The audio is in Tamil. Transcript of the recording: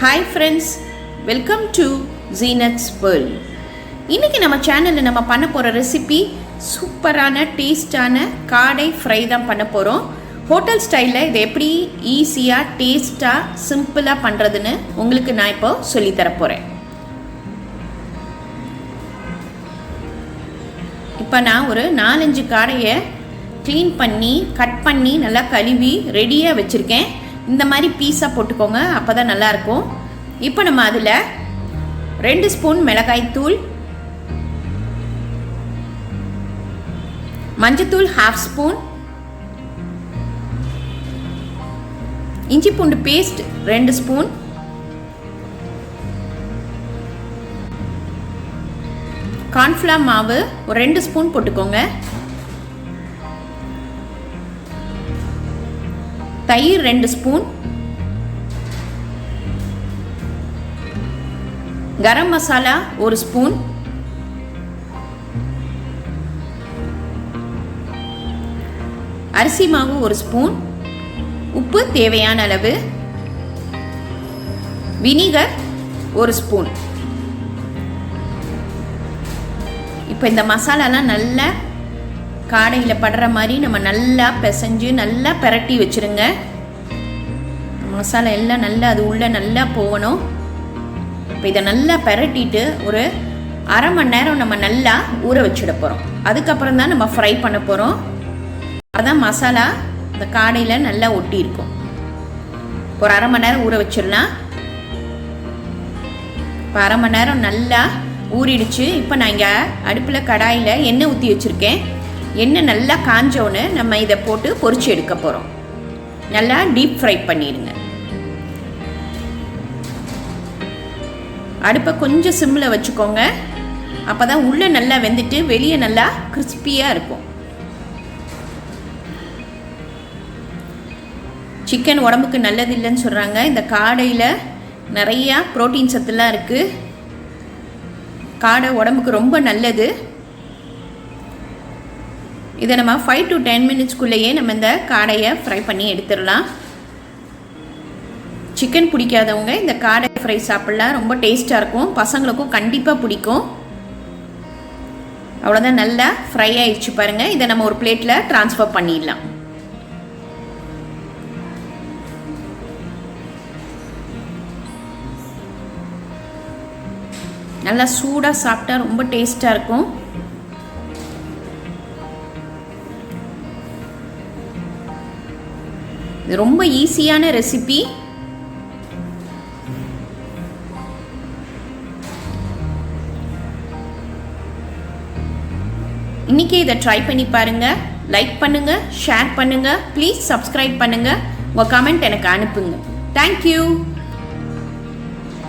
Hi friends, welcome to Zeenath'sworld. இன்னைக்கு நம்ம சேனல்ல நம்ம பண்ண போற ரெசிபி சூப்பரான டேஸ்டான காடை ஃப்ரை தான் பண்ண போறோம். ஹோட்டல் ஸ்டைல்ல இது எப்படி ஈஸியா டேஸ்டா சிம்பிளா பண்றதுன்னு உங்களுக்கு நான் இப்போ சொல்லி தர போறேன். இப்போ நான் ஒரு 4-5 காடையை க்ளீன் பண்ணி கட் பண்ணி நல்லா கழுவி ரெடியாக வச்சுருக்கேன். இந்த மாதிரி பீஸாக போட்டுக்கோங்க, அப்போ தான் நல்லாயிருக்கும். இப்போ நம்ம அதில் 2 ஸ்பூன் மிளகாய்த்தூள், மஞ்சத்தூள் 1/2 ஸ்பூன், இஞ்சி பூண்டு பேஸ்ட் 2 ஸ்பூன், கார்ன்ஃப்ளவர் மாவு ஒரு 2 ஸ்பூன் போட்டுக்கோங்க, தயிர் 2 ஸ்பூன், கரம் மசாலா 1 ஸ்பூன், அரிசி மாவு 1 ஸ்பூன், உப்பு தேவையான அளவு, வினிகர் 1 ஸ்பூன். இப்போ இந்த மசாலாலாம் நல்லா காடையில் படுற மாதிரி நம்ம நல்லா பிசைஞ்சு நல்லா பிரட்டி வச்சுருங்க. மசாலா எல்லாம் நல்லா அது உள்ளே நல்லா போகணும். இப்போ இதை நல்லா பிரட்டிட்டு ஒரு 1/2 மணி நேரம் நம்ம நல்லா ஊற வச்சுட போகிறோம். அதுக்கப்புறம் தான் நம்ம ஃப்ரை பண்ண போகிறோம். அதான் மசாலா இந்த காடையில் நல்லா ஒட்டி இருக்கும். ஒரு 1/2 மணி நேரம் ஊற வச்சிடலாம். இப்போ 1/2 மணி நேரம் நல்லா ஊறிடுச்சு. இப்போ நான் இங்கே அடுப்பில் கடாயில் எண்ணெய் ஊற்றி வச்சுருக்கேன். எண்ணெய் நல்லா காஞ்சோன்னு நம்ம இதை போட்டு பொரிச்சு எடுக்க போகிறோம். நல்லா டீப் ஃப்ரை பண்ணிடுங்க. அடுப்பை கொஞ்சம் சிம்மில் வச்சுக்கோங்க. அப்போ தான் உள்ளே நல்லா வெந்துட்டு வெளியே நல்லா கிறிஸ்பியாக இருக்கும். சிக்கன் உடம்புக்கு நல்லது இல்லைன்னு சொல்கிறாங்க. இந்த காடையில் நிறையா புரோட்டீன் சத்துலாம் இருக்குது. காடை உடம்புக்கு ரொம்ப நல்லது. இதை நம்ம 5 to 10 மினிட்ஸ்க்குள்ளேயே நம்ம இந்த காடையை ஃப்ரை பண்ணி எடுத்துடலாம். சிக்கன் பிடிக்காதவங்க இந்த காடை ஃப்ரை சாப்பிட்லாம், ரொம்ப டேஸ்ட்டாக இருக்கும். பசங்களுக்கும் கண்டிப்பாக பிடிக்கும். அவ்வளோதான், நல்லா ஃப்ரை ஆயிடுச்சு பாருங்கள். இதை நம்ம ஒரு பிளேட்டில் ட்ரான்ஸ்ஃபர் பண்ணிடலாம். நல்லா சூடாக சாப்பிட்டா ரொம்ப டேஸ்ட்டாக இருக்கும். இது ரொம்ப ஈஸியான ரெசிபி. இன்னைக்கு இதை ட்ரை பண்ணி பாருங்க. லைக் பண்ணுங்க, ஷேர் பண்ணுங்க, ப்ளீஸ் சப்ஸ்கிரைப் பண்ணுங்க, உங்கள் கமெண்ட் எனக்கு அனுப்புங்க. தேங்க்யூ.